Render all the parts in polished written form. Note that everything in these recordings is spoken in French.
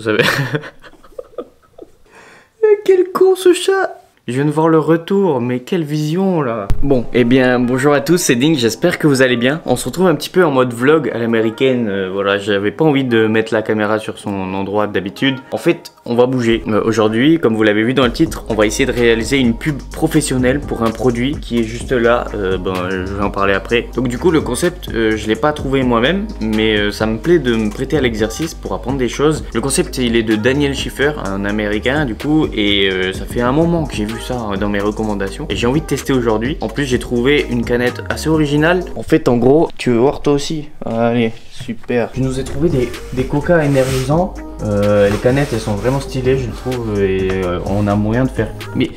vous savez. Quel con ce chat! Je viens de voir le retour, mais quelle vision là! Bon, eh bien, bonjour à tous, c'est Ding, j'espère que vous allez bien. On se retrouve un petit peu en mode vlog à l'américaine, voilà, j'avais pas envie de mettre la caméra sur son endroit d'habitude. En fait, on va bouger. Aujourd'hui, comme vous l'avez vu dans le titre, on va essayer de réaliser une pub professionnelle pour un produit qui est juste là, je vais en parler après. Donc du coup, le concept, je l'ai pas trouvé moi-même, mais ça me plaît de me prêter à l'exercice pour apprendre des choses. Le concept, il est de Daniel Schiffer, un américain du coup, et ça fait un moment que j'ai vu ça dans mes recommandations et j'ai envie de tester aujourd'hui. En plus j'ai trouvé une canette assez originale. En fait en gros, tu veux voir toi aussi? Allez, super. Je nous ai trouvé des coca énergisants. Les canettes elles sont vraiment stylées je trouve et on a moyen de faire... Mais...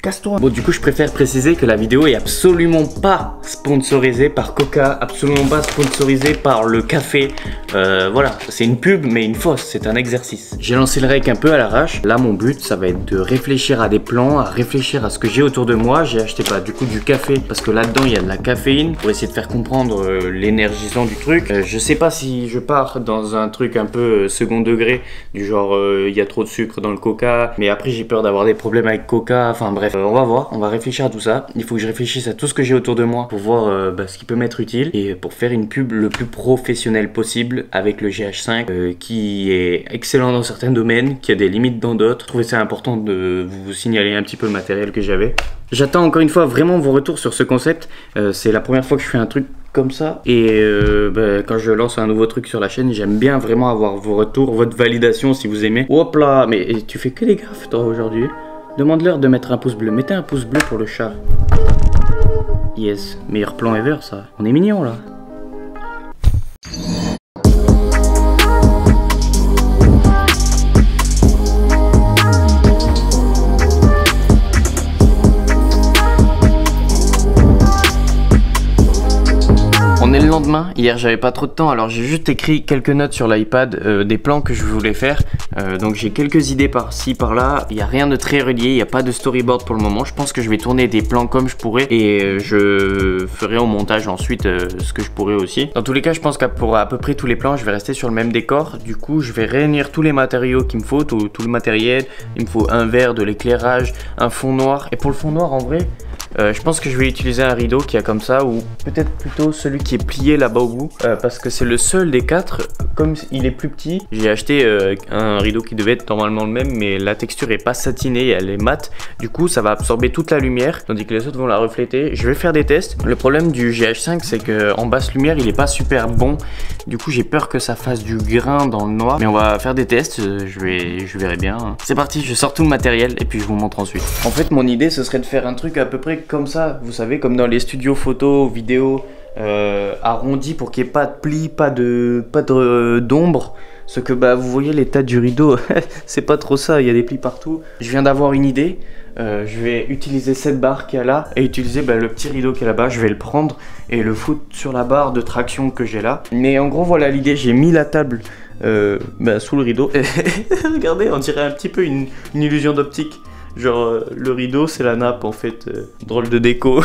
casse-toi. Bon du coup je préfère préciser que la vidéo est absolument pas sponsorisée par Coca, absolument pas sponsorisée par le café. Voilà, c'est une pub mais une fausse, c'est un exercice. J'ai lancé le rec un peu à l'arrache. Là mon but ça va être de réfléchir à des plans, à réfléchir à ce que j'ai autour de moi. J'ai acheté du coup du café parce que là-dedans il y a de la caféine pour essayer de faire comprendre l'énergisant du truc. Je sais pas si je pars dans un truc un peu second degré, du genre il y a trop de sucre dans le Coca, mais après j'ai peur d'avoir des problèmes avec Coca, enfin bref. On va voir, on va réfléchir à tout ça. Il faut que je réfléchisse à tout ce que j'ai autour de moi pour voir ce qui peut m'être utile et pour faire une pub le plus professionnelle possible avec le GH5 qui est excellent dans certains domaines, qui a des limites dans d'autres. Je trouvais ça important de vous signaler un petit peu le matériel que j'avais. J'attends encore une fois vraiment vos retours sur ce concept. C'est la première fois que je fais un truc comme ça et quand je lance un nouveau truc sur la chaîne, j'aime bien vraiment avoir vos retours, votre validation si vous aimez. Hop là, mais tu fais que des gaffes toi aujourd'hui. Demande-leur de mettre un pouce bleu. Mettez un pouce bleu pour le chat. Yes, meilleur plan ever ça. On est mignon là. On est le lendemain, hier j'avais pas trop de temps alors j'ai juste écrit quelques notes sur l'iPad des plans que je voulais faire. Donc j'ai quelques idées par-ci par-là, il n'y a rien de très relié, il n'y a pas de storyboard pour le moment. Je pense que je vais tourner des plans comme je pourrais et je ferai au montage ensuite ce que je pourrais aussi. Dans tous les cas je pense que pour à peu près tous les plans je vais rester sur le même décor. Du coup je vais réunir tous les matériaux qu'il me faut, tout le matériel. Il me faut un verre, de l'éclairage, un fond noir. Et pour le fond noir en vrai je pense que je vais utiliser un rideau qui a comme ça ou peut-être plutôt celui qui est plié là-bas au bout parce que c'est le seul des quatre. Comme il est plus petit, j'ai acheté un rideau qui devait être normalement le même mais la texture est pas satinée, elle est mate. Du coup ça va absorber toute la lumière tandis que les autres vont la refléter. Je vais faire des tests. Le problème du GH5 c'est que en basse lumière il est pas super bon. Du coup j'ai peur que ça fasse du grain dans le noir. Mais on va faire des tests, je verrai bien. C'est parti, je sors tout le matériel et puis je vous montre ensuite. En fait mon idée ce serait de faire un truc à peu près comme ça, vous savez, comme dans les studios photo, vidéo, arrondi pour qu'il n'y ait pas de plis, pas d'ombre. Ce que vous voyez l'état du rideau, c'est pas trop ça, il y a des plis partout. Je viens d'avoir une idée, je vais utiliser cette barre qui est là et utiliser le petit rideau qui est là-bas. Je vais le prendre et le foutre sur la barre de traction que j'ai là. Mais en gros voilà l'idée, j'ai mis la table sous le rideau. Regardez, on dirait un petit peu une illusion d'optique. Genre le rideau c'est la nappe en fait, drôle de déco.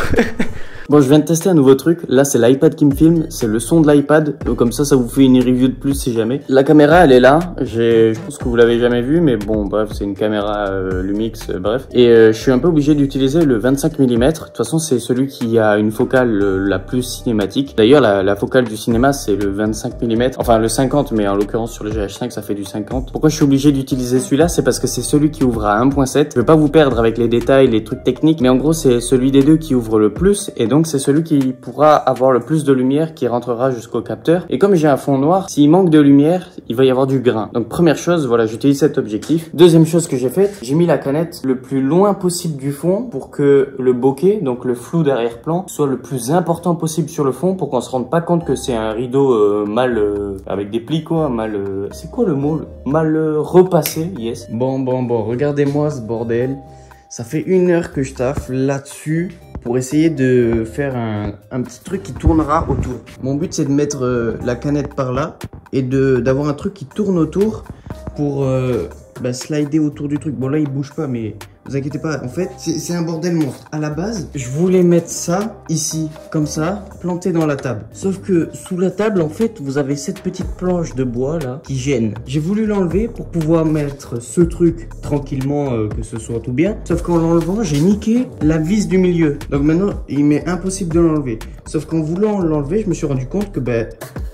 Bon je viens de tester un nouveau truc, là c'est l'iPad qui me filme, c'est le son de l'iPad, donc comme ça vous fait une review de plus si jamais. La caméra elle est là, je pense que vous l'avez jamais vue mais bon bref c'est une caméra Lumix, bref. Et je suis un peu obligé d'utiliser le 25 mm, de toute façon c'est celui qui a une focale la plus cinématique. D'ailleurs la focale du cinéma c'est le 25 mm, enfin le 50 mais en l'occurrence sur le GH5 ça fait du 50. Pourquoi je suis obligé d'utiliser celui-là? C'est parce que c'est celui qui ouvre à 1.7. Je vais pas vous perdre avec les détails, les trucs techniques, mais en gros c'est celui des deux qui ouvre le plus et donc c'est celui qui pourra avoir le plus de lumière qui rentrera jusqu'au capteur. Et comme j'ai un fond noir, s'il manque de lumière, il va y avoir du grain. Donc première chose, voilà, j'utilise cet objectif. Deuxième chose que j'ai faite, j'ai mis la canette le plus loin possible du fond pour que le bokeh, donc le flou d'arrière-plan, soit le plus important possible sur le fond pour qu'on se rende pas compte que c'est un rideau mal avec des plis quoi, c'est quoi le mot? Mal repassé, yes. Bon, regardez-moi ce bordel. Ça fait 1 heure que je taffe là-dessus pour essayer de faire un petit truc qui tournera autour. Mon but c'est de mettre la canette par là et d'avoir un truc qui tourne autour pour slider autour du truc. Bon là il bouge pas mais vous inquiétez pas, en fait c'est un bordel monstre. À la base je voulais mettre ça ici comme ça, planté dans la table. Sauf que sous la table en fait vous avez cette petite planche de bois là qui gêne. J'ai voulu l'enlever pour pouvoir mettre ce truc tranquillement, que ce soit tout bien. Sauf qu'en l'enlevant j'ai niqué la vis du milieu. Donc maintenant il m'est impossible de l'enlever. Sauf qu'en voulant l'enlever je me suis rendu compte que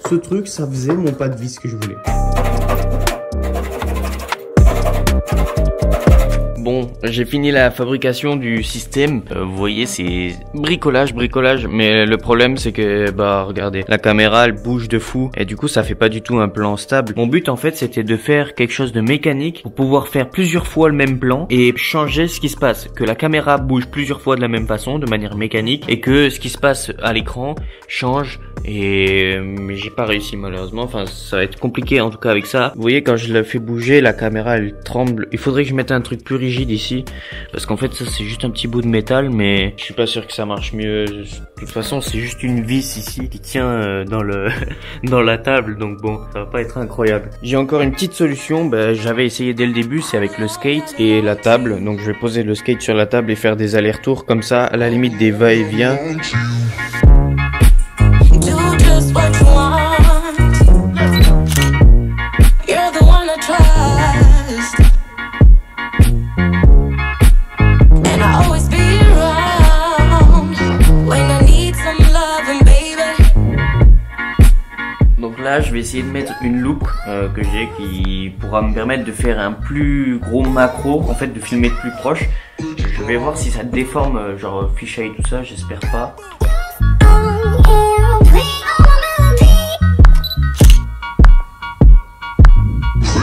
ce truc ça faisait mon pas de vis que je voulais. Bon, j'ai fini la fabrication du système. Vous voyez, c'est bricolage, mais le problème c'est que, regardez, la caméra elle bouge de fou et du coup ça fait pas du tout un plan stable. Mon but en fait c'était de faire quelque chose de mécanique pour pouvoir faire plusieurs fois le même plan et changer ce qui se passe. Que la caméra bouge plusieurs fois de la même façon, de manière mécanique, et que ce qui se passe à l'écran change. Mais j'ai pas réussi malheureusement, enfin ça va être compliqué en tout cas avec ça. Vous voyez quand je la fais bouger, la caméra elle tremble. Il faudrait que je mette un truc plus rigide ici, parce qu'en fait ça c'est juste un petit bout de métal, mais je suis pas sûr que ça marche mieux. De toute façon c'est juste une vis ici qui tient dans le dans la table, donc bon ça va pas être incroyable. J'ai encore une petite solution, j'avais essayé dès le début, c'est avec le skate et la table. Donc je vais poser le skate sur la table et faire des allers-retours comme ça, à la limite des va-et-vient. Donc là je vais essayer de mettre une loupe que j'ai qui pourra me permettre de faire un plus gros macro, en fait de filmer de plus proche. Je vais voir si ça déforme, genre fisheye tout ça, j'espère pas.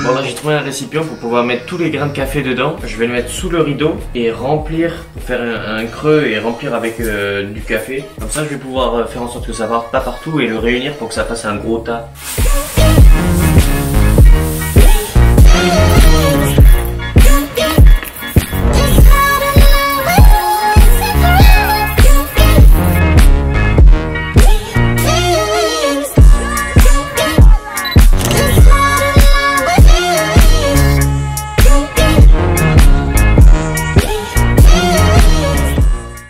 Bon là j'ai trouvé un récipient pour pouvoir mettre tous les grains de café dedans. Je vais le mettre sous le rideau et remplir, faire un creux et remplir avec du café. Comme ça je vais pouvoir faire en sorte que ça parte pas partout et le réunir pour que ça fasse un gros tas.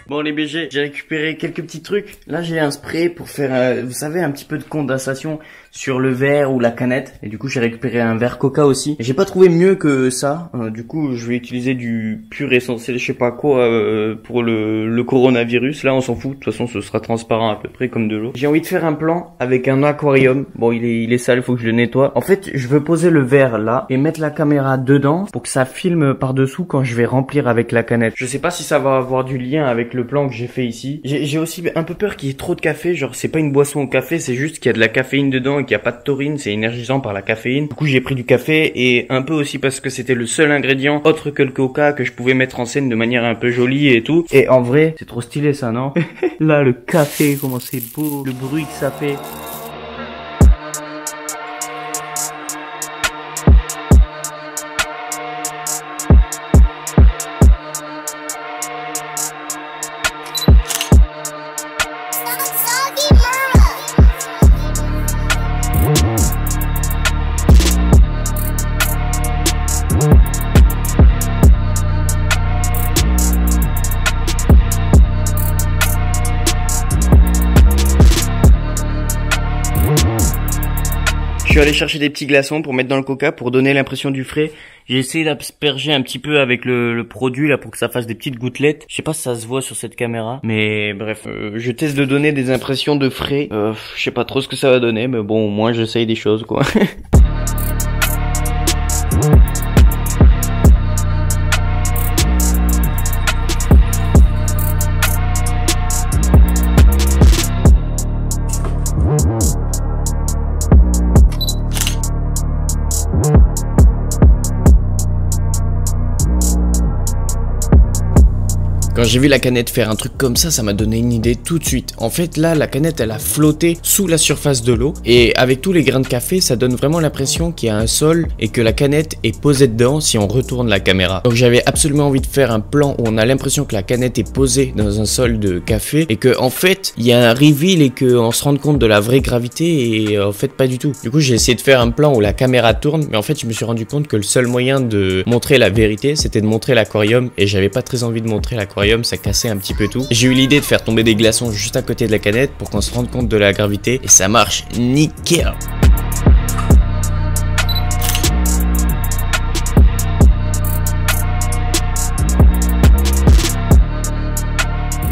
Bon les BG, j'ai récupéré quelques petits trucs. Là j'ai un spray pour faire, vous savez, un petit peu de condensation sur le verre ou la canette. Et du coup j'ai récupéré un verre Coca aussi. J'ai pas trouvé mieux que ça. Du coup je vais utiliser du pur essentiel, je sais pas quoi, pour le coronavirus. Là on s'en fout, de toute façon ce sera transparent à peu près comme de l'eau. J'ai envie de faire un plan avec un aquarium. Bon il est sale, faut que je le nettoie. En fait je veux poser le verre là et mettre la caméra dedans pour que ça filme par dessous quand je vais remplir avec la canette. Je sais pas si ça va avoir du lien avec le plan que j'ai fait ici. J'ai aussi un peu peur qu'il y ait trop de café, genre c'est pas une boisson au café, c'est juste qu'il y a de la caféine dedans et qu'il n'y a pas de taurine, c'est énergisant par la caféine. Du coup j'ai pris du café et un peu aussi parce que c'était le seul ingrédient autre que le coca que je pouvais mettre en scène de manière un peu jolie et tout. Et en vrai c'est trop stylé ça, non? Là le café, comment c'est beau, le bruit que ça fait. Je suis allé chercher des petits glaçons pour mettre dans le coca pour donner l'impression du frais. J'ai essayé d'asperger un petit peu avec le produit là pour que ça fasse des petites gouttelettes. Je sais pas si ça se voit sur cette caméra, mais bref, je teste de donner des impressions de frais. Je sais pas trop ce que ça va donner, mais bon, au moins j'essaye des choses quoi. Quand j'ai vu la canette faire un truc comme ça m'a donné une idée tout de suite. En fait là, la canette elle a flotté sous la surface de l'eau et avec tous les grains de café, ça donne vraiment l'impression qu'il y a un sol et que la canette est posée dedans si on retourne la caméra. Donc j'avais absolument envie de faire un plan où on a l'impression que la canette est posée dans un sol de café et que en fait il y a un reveal et qu'on se rende compte de la vraie gravité et en fait pas du tout. Du coup j'ai essayé de faire un plan où la caméra tourne, mais en fait je me suis rendu compte que le seul moyen de montrer la vérité c'était de montrer l'aquarium et j'avais pas très envie de montrer l'aquarium, ça cassait un petit peu tout. J'ai eu l'idée de faire tomber des glaçons juste à côté de la canette pour qu'on se rende compte de la gravité et ça marche nickel.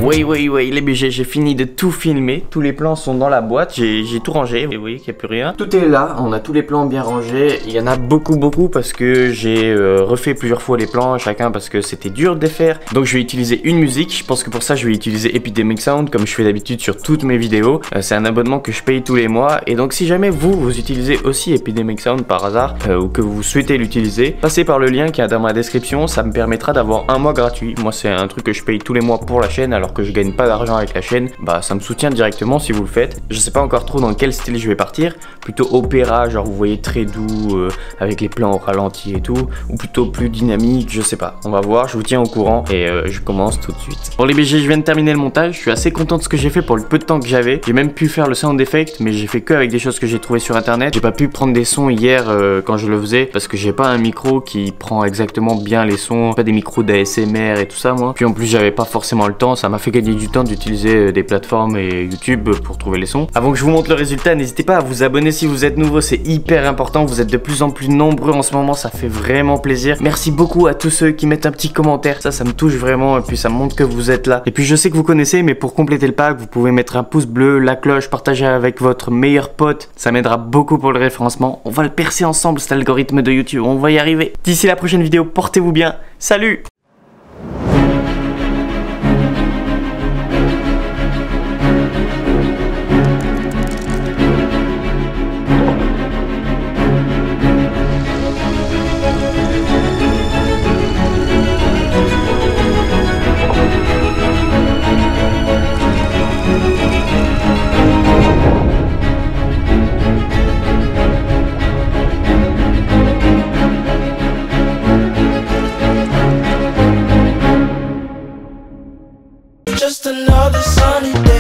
Oui, les BG, j'ai fini de tout filmer. Tous les plans sont dans la boîte. J'ai tout rangé. Et vous voyez qu'il n'y a plus rien. Tout est là. On a tous les plans bien rangés. Il y en a beaucoup parce que j'ai refait plusieurs fois les plans chacun parce que c'était dur de les faire. Donc je vais utiliser une musique. Je pense que pour ça, je vais utiliser Epidemic Sound comme je fais d'habitude sur toutes mes vidéos. C'est un abonnement que je paye tous les mois. Et donc si jamais vous utilisez aussi Epidemic Sound par hasard ou que vous souhaitez l'utiliser, passez par le lien qui est dans ma description. Ça me permettra d'avoir un mois gratuit. Moi, c'est un truc que je paye tous les mois pour la chaîne alors que je gagne pas d'argent avec la chaîne, bah ça me soutient directement si vous le faites. Je sais pas encore trop dans quel style je vais partir, plutôt opéra, genre vous voyez très doux avec les plans au ralenti et tout, ou plutôt plus dynamique, je sais pas. On va voir, je vous tiens au courant et je commence tout de suite. Pour les BG, je viens de terminer le montage, je suis assez content de ce que j'ai fait pour le peu de temps que j'avais. J'ai même pu faire le sound effect, mais j'ai fait que avec des choses que j'ai trouvées sur internet. J'ai pas pu prendre des sons hier quand je le faisais parce que j'ai pas un micro qui prend exactement bien les sons, pas des micros d'ASMR et tout ça moi. Puis en plus j'avais pas forcément le temps, ça m'a fait gagner du temps d'utiliser des plateformes et YouTube pour trouver les sons. Avant que je vous montre le résultat, n'hésitez pas à vous abonner si vous êtes nouveau, c'est hyper important. Vous êtes de plus en plus nombreux en ce moment, ça fait vraiment plaisir. Merci beaucoup à tous ceux qui mettent un petit commentaire, ça me touche vraiment et puis ça montre que vous êtes là. Et puis je sais que vous connaissez, mais pour compléter le pack, vous pouvez mettre un pouce bleu, la cloche, partager avec votre meilleur pote, ça m'aidera beaucoup pour le référencement. On va le percer ensemble cet algorithme de YouTube, on va y arriver. D'ici la prochaine vidéo, portez-vous bien, salut! Just another sunny day.